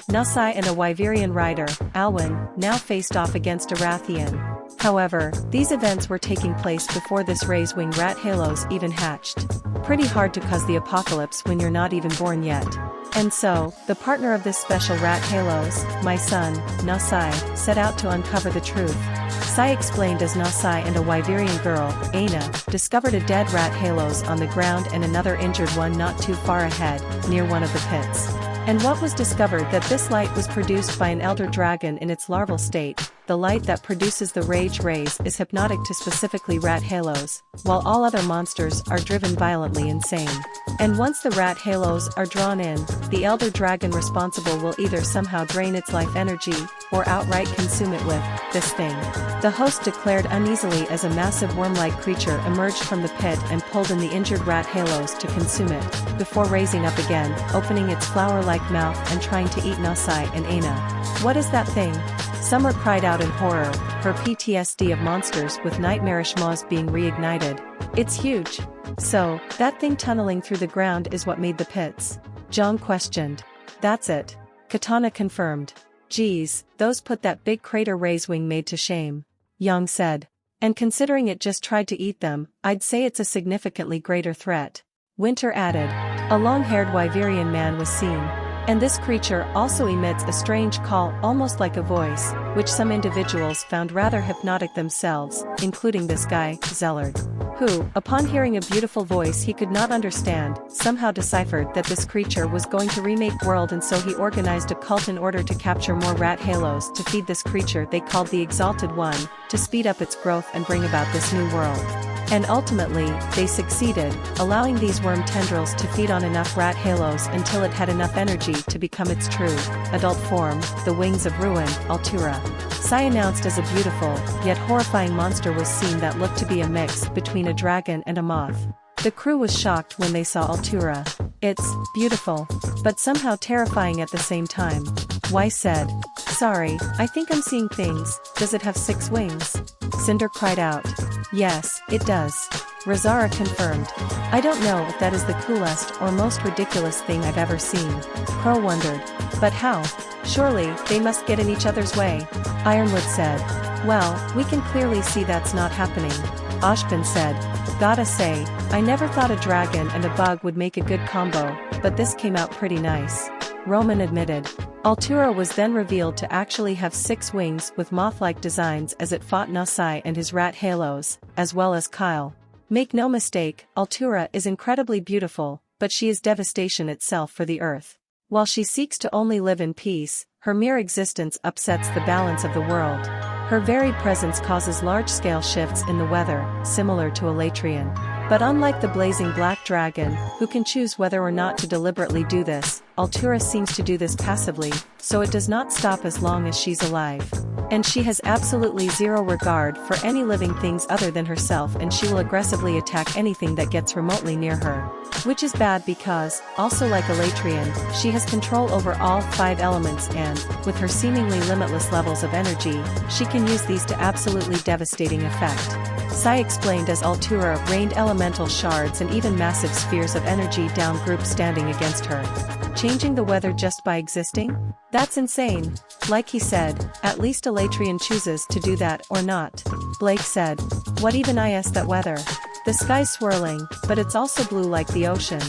Nasai and a Wyverian rider, Alwyn, now faced off against a Rathian. However, these events were taking place before this Raisewing rat halos even hatched. Pretty hard to cause the apocalypse when you're not even born yet. And so, the partner of this special rat halos, my son, Nasai, set out to uncover the truth. Sai explained as Nasai and a Wyverian girl, Aina, discovered a dead rat halos on the ground and another injured one not too far ahead, near one of the pits. And what was discovered that this light was produced by an elder dragon in its larval state. The light that produces the rage rays is hypnotic to specifically rat halos, while all other monsters are driven violently insane. And once the rat halos are drawn in, the elder dragon responsible will either somehow drain its life energy, or outright consume it with this thing. The host declared uneasily as a massive worm-like creature emerged from the pit and pulled in the injured rat halos to consume it, before raising up again, opening its flower-like mouth and trying to eat Nasai and Aina. What is that thing? Summer cried out in horror, her PTSD of monsters with nightmarish maws being reignited. It's huge. So, that thing tunneling through the ground is what made the pits? Zhang questioned. That's it. Katana confirmed. Geez, those put that big crater Raisewing made to shame. Yang said. And considering it just tried to eat them, I'd say it's a significantly greater threat. Winter added. A long-haired Wyverian man was seen. And this creature also emits a strange call almost like a voice, which some individuals found rather hypnotic themselves, including this guy, Zellard, who, upon hearing a beautiful voice he could not understand, somehow deciphered that this creature was going to remake world, and so he organized a cult in order to capture more rat halos to feed this creature they called the Exalted One, to speed up its growth and bring about this new world. And ultimately, they succeeded, allowing these worm tendrils to feed on enough rat halos until it had enough energy to become its true, adult form, the Wings of Ruin, Altura. Sai announced as a beautiful, yet horrifying monster was seen that looked to be a mix between a dragon and a moth. The crew was shocked when they saw Altura. It's beautiful, but somehow terrifying at the same time. Weiss said. Sorry, I think I'm seeing things. Does it have 6 wings? Cinder cried out. Yes, it does. Razara confirmed. I don't know if that is the coolest or most ridiculous thing I've ever seen. Crow wondered. But how? Surely, they must get in each other's way. Ironwood said. Well, we can clearly see that's not happening. Ashbin said. Gotta say, I never thought a dragon and a bug would make a good combo, but this came out pretty nice. Roman admitted. Altura was then revealed to actually have 6 wings with moth-like designs as it fought Nasai and his rat halos, as well as Kyle. Make no mistake, Altura is incredibly beautiful, but she is devastation itself for the earth. While she seeks to only live in peace, her mere existence upsets the balance of the world. Her very presence causes large-scale shifts in the weather, similar to a Latrian. But unlike the blazing black dragon, who can choose whether or not to deliberately do this, Altura seems to do this passively, so it does not stop as long as she's alive. And she has absolutely zero regard for any living things other than herself, and she will aggressively attack anything that gets remotely near her. Which is bad because, also like a Latrian, she has control over all 5 elements and, with her seemingly limitless levels of energy, she can use these to absolutely devastating effect. Sai explained as Altura rained elemental shards and even massive spheres of energy down groups standing against her. Changing the weather just by existing? That's insane. Like he said, at least a Latrian chooses to do that or not. Blake said. What even is that weather? The sky's swirling, but it's also blue like the ocean.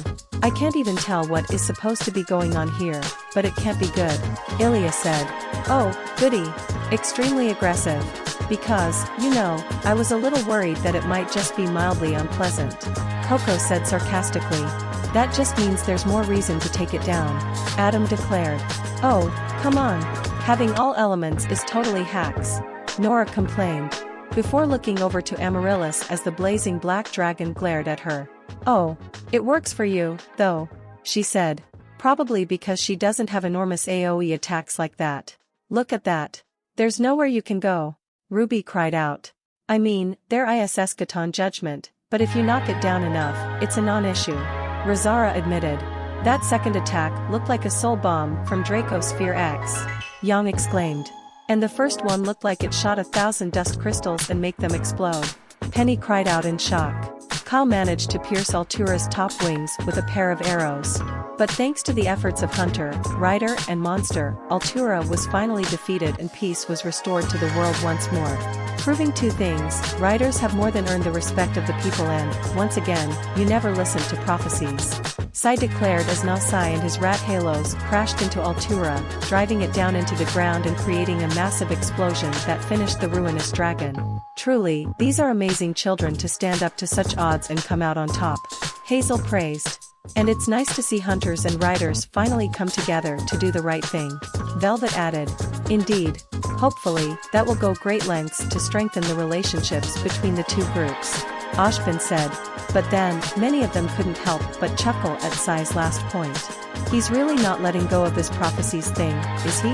I can't even tell what is supposed to be going on here, but it can't be good. Ilya said. Oh, goody. Extremely aggressive. Because, I was a little worried that it might just be mildly unpleasant. Coco said sarcastically. That just means there's more reason to take it down. Adam declared. Oh, come on. Having all elements is totally hacks. Nora complained. Before looking over to Amaryllis as the blazing black dragon glared at her. Oh, it works for you, though, she said. Probably because she doesn't have enormous AoE attacks like that. Look at that. There's nowhere you can go. RWBY cried out. I mean, there is Eschaton judgment, but if you knock it down enough, it's a non-issue. Razara admitted. That second attack looked like a soul bomb from Dracosphere X. Yang exclaimed. And the first one looked like it shot 1,000 dust crystals and make them explode. Penny cried out in shock. Kyle managed to pierce Altura's top wings with a pair of arrows. But thanks to the efforts of Hunter, Ryder and Monster, Altura was finally defeated and peace was restored to the world once more. Proving two things, riders have more than earned the respect of the people and, once again, you never listen to prophecies. Sai declared as now Sai and his rat halos crashed into Altura, driving it down into the ground and creating a massive explosion that finished the ruinous dragon. Truly, these are amazing children to stand up to such odds and come out on top. Hazel praised. And it's nice to see hunters and riders finally come together to do the right thing. Velvet added. Indeed. Hopefully, that will go great lengths to strengthen the relationships between the two groups. Ashvin said. But then, many of them couldn't help but chuckle at Sai's last point. He's really not letting go of this prophecies thing, is he?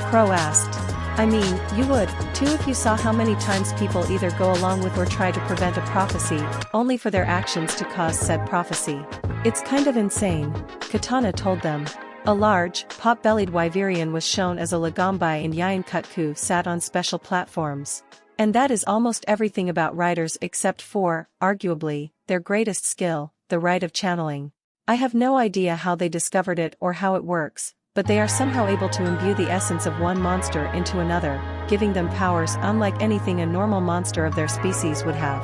Crow asked. I mean, you would, too, if you saw how many times people either go along with or try to prevent a prophecy, only for their actions to cause said prophecy. It's kind of insane, Katana told them. A large, pot-bellied Wyverian was shown as a Lagombai and Yian sat on special platforms. And that is almost everything about riders except for, arguably, their greatest skill, the rite of channeling. I have no idea how they discovered it or how it works, but they are somehow able to imbue the essence of one monster into another, giving them powers unlike anything a normal monster of their species would have.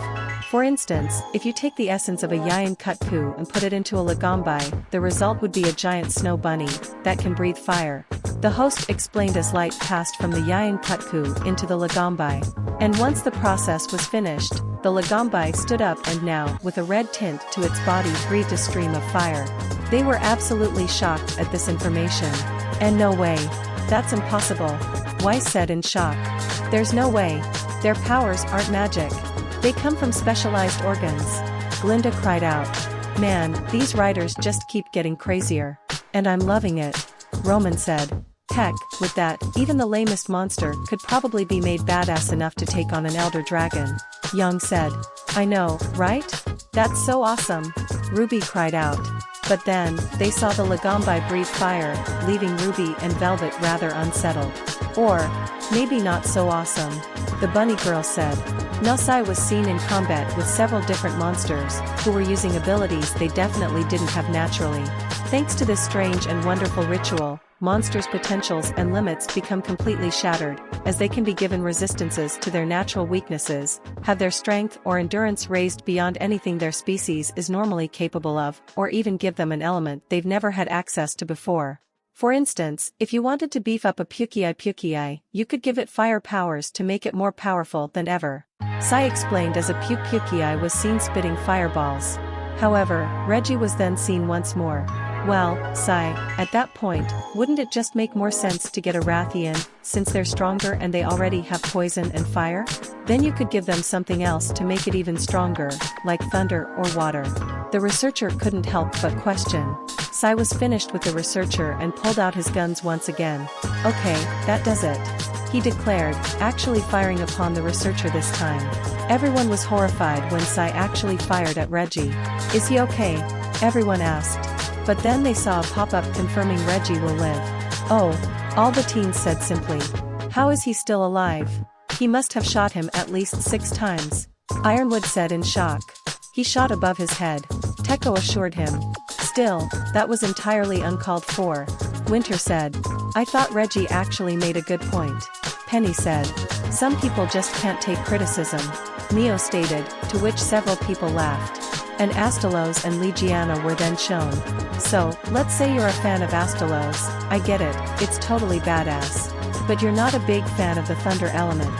For instance, if you take the essence of a Yian Kutku and put it into a Lagombai, the result would be a giant snow bunny that can breathe fire. The host explained as light passed from the Yian Kutku into the Lagombai. And once the process was finished, the Lagombai stood up and now, with a red tint to its body, breathed a stream of fire. They were absolutely shocked at this information. And no way. That's impossible. Weiss said in shock. There's no way. Their powers aren't magic. They come from specialized organs. Glinda cried out. Man, these riders just keep getting crazier. And I'm loving it. Roman said. Heck, with that, even the lamest monster could probably be made badass enough to take on an elder dragon. Young said. I know, right? That's so awesome. RWBY cried out. But then, they saw the Lagombai breathe fire, leaving RWBY and Velvet rather unsettled. Or, maybe not so awesome. The bunny girl said. Nelsai was seen in combat with several different monsters, who were using abilities they definitely didn't have naturally. Thanks to this strange and wonderful ritual, monsters' potentials and limits become completely shattered, as they can be given resistances to their natural weaknesses, have their strength or endurance raised beyond anything their species is normally capable of, or even give them an element they've never had access to before. For instance, if you wanted to beef up a Pukei, you could give it fire powers to make it more powerful than ever. Sai explained as a Pukei was seen spitting fireballs. However, Reggie was then seen once more. Well, Sai, at that point, wouldn't it just make more sense to get a Rathian, since they're stronger and they already have poison and fire? Then you could give them something else to make it even stronger, like thunder or water. The researcher couldn't help but question. Sai was finished with the researcher and pulled out his guns once again. Okay, that does it. He declared, actually firing upon the researcher this time. Everyone was horrified when Sai actually fired at Reggie. Is he okay? Everyone asked. But then they saw a pop-up confirming Reggie will live. Oh, all the teens said simply. How is he still alive? He must have shot him at least 6 times. Ironwood said in shock. He shot above his head. Tekko assured him. Still, that was entirely uncalled for. Winter said. I thought Reggie actually made a good point. Penny said. Some people just can't take criticism. Neo stated, to which several people laughed. And Astalos and Legiana were then shown. So, let's say you're a fan of Astalos, I get it, it's totally badass. But you're not a big fan of the thunder element.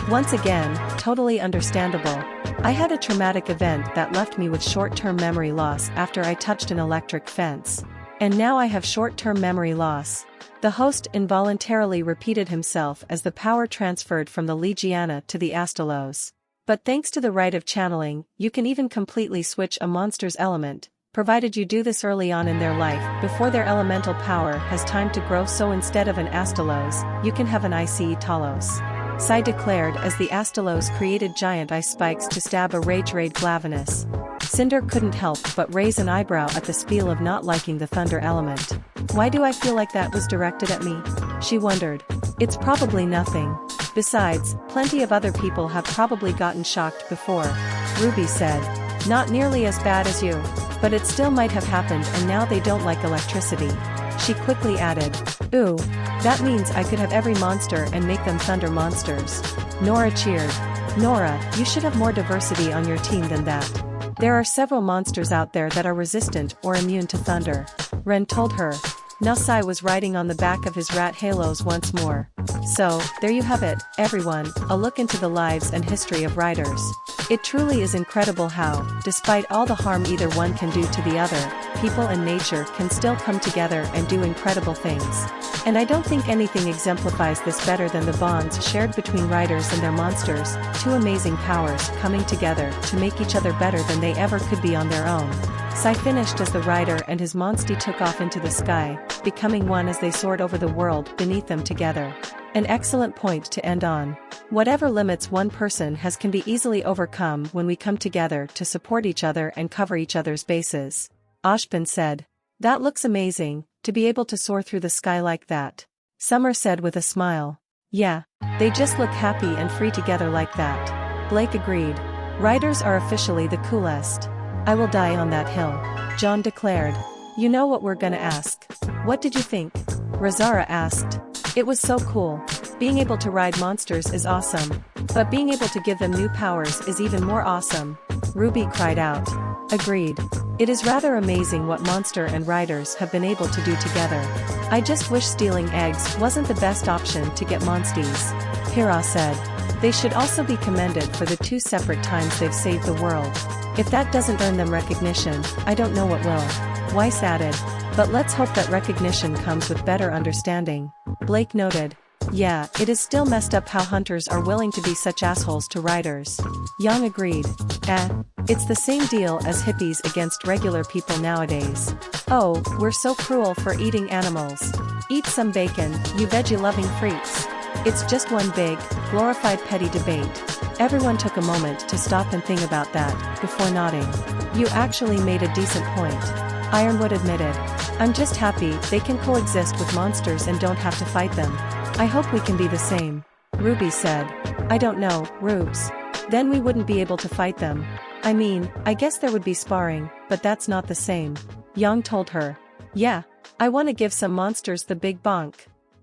Once again, totally understandable. I had a traumatic event that left me with short-term memory loss after I touched an electric fence. And now I have short-term memory loss. The host involuntarily repeated himself as the power transferred from the Legiana to the Astalos. But thanks to the right of channeling, you can even completely switch a monster's element, provided you do this early on in their life, before their elemental power has time to grow. So instead of an Astalos, you can have an Ice Talos. Sai declared as the Astalos created giant ice spikes to stab a rage-raid Glavenus. Cinder couldn't help but raise an eyebrow at the spiel of not liking the thunder element. Why do I feel like that was directed at me? She wondered. It's probably nothing. Besides, plenty of other people have probably gotten shocked before. RWBY said. Not nearly as bad as you. But it still might have happened, and now they don't like electricity. She quickly added. Ooh. That means I could have every monster and make them thunder monsters. Nora cheered. Nora, you should have more diversity on your team than that. There are several monsters out there that are resistant or immune to thunder. Ren told her. Now Sai was riding on the back of his rat halos once more. So, there you have it, everyone, a look into the lives and history of riders. It truly is incredible how, despite all the harm either one can do to the other, people and nature can still come together and do incredible things. And I don't think anything exemplifies this better than the bonds shared between riders and their monsters, two amazing powers coming together to make each other better than they ever could be on their own. Sai finished as the rider and his monstie took off into the sky, becoming one as they soared over the world beneath them together. An excellent point to end on. Whatever limits one person has can be easily overcome when we come together to support each other and cover each other's bases. Ashbin said. That looks amazing, to be able to soar through the sky like that. Summer said with a smile. Yeah, they just look happy and free together like that. Blake agreed. Riders are officially the coolest. I will die on that hill. John declared. You know what we're gonna ask. What did you think? Razara asked. It was so cool. Being able to ride monsters is awesome. But being able to give them new powers is even more awesome. RWBY cried out. Agreed. It is rather amazing what monster and riders have been able to do together. I just wish stealing eggs wasn't the best option to get monsties. Hira said. They should also be commended for the 2 separate times they've saved the world. If that doesn't earn them recognition, I don't know what will. Weiss added. But let's hope that recognition comes with better understanding. Blake noted. Yeah, it is still messed up how hunters are willing to be such assholes to riders. Young agreed. It's the same deal as hippies against regular people nowadays. Oh, we're so cruel for eating animals. Eat some bacon, you veggie-loving freaks. It's just one big, glorified petty debate. Everyone took a moment to stop and think about that, before nodding. You actually made a decent point. Ironwood admitted. I'm just happy they can coexist with monsters and don't have to fight them. I hope we can be the same. RWBY said. I don't know, Rubes. Then we wouldn't be able to fight them. I mean, I guess there would be sparring, but that's not the same. Young told her. Yeah, I want to give some monsters the big bonk.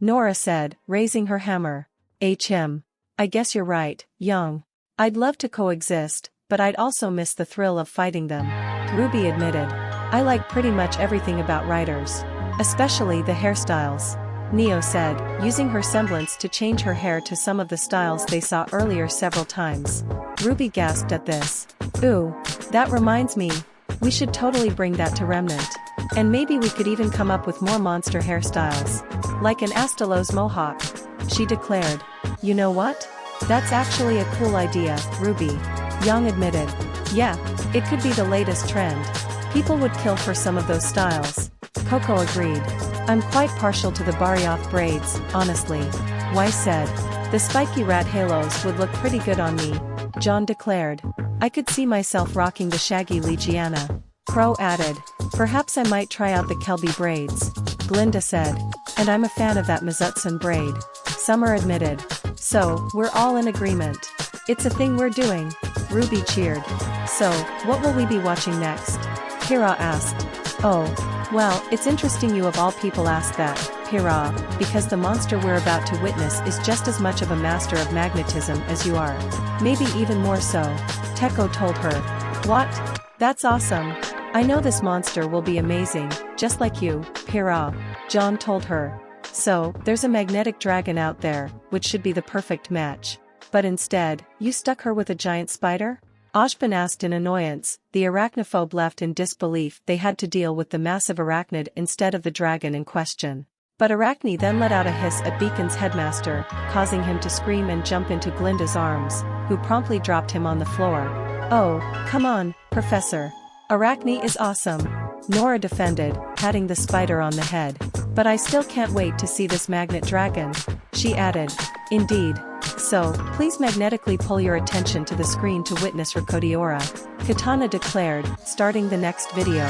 Nora said, raising her hammer. I guess you're right, Young. I'd love to coexist, but I'd also miss the thrill of fighting them. RWBY admitted. I like pretty much everything about riders. Especially the hairstyles. Neo said, using her semblance to change her hair to some of the styles they saw earlier several times. RWBY gasped at this. Ooh, that reminds me. We should totally bring that to Remnant. And maybe we could even come up with more monster hairstyles. Like an Astalos mohawk. She declared. You know what? That's actually a cool idea, RWBY. Young admitted. Yeah, it could be the latest trend. People would kill for some of those styles. Coco agreed. I'm quite partial to the Barioth braids, honestly. Weiss said. The spiky rat halos would look pretty good on me. John declared. I could see myself rocking the shaggy Legiana. Crow added. Perhaps I might try out the Kelby braids. Glinda said. And I'm a fan of that Mizutsun braid. Summer admitted. So, we're all in agreement. It's a thing we're doing. RWBY cheered. So, what will we be watching next? Hira asked. Oh, well, it's interesting you of all people ask that, Hira, because the monster we're about to witness is just as much of a master of magnetism as you are. Maybe even more so. Teko told her. What? That's awesome. I know this monster will be amazing, just like you, Hira. John told her. So, there's a magnetic dragon out there, which should be the perfect match. But instead, you stuck her with a giant spider? Ashbin asked in annoyance. The arachnophobe left in disbelief they had to deal with the massive arachnid instead of the dragon in question. But Arachne then let out a hiss at Beacon's headmaster, causing him to scream and jump into Glinda's arms, who promptly dropped him on the floor. "Oh, come on, Professor. Arachne is awesome," Nora defended, patting the spider on the head. "But I still can't wait to see this magnet dragon," she added. "Indeed. So, please magnetically pull your attention to the screen to witness Ricodiora," Katana declared, starting the next video.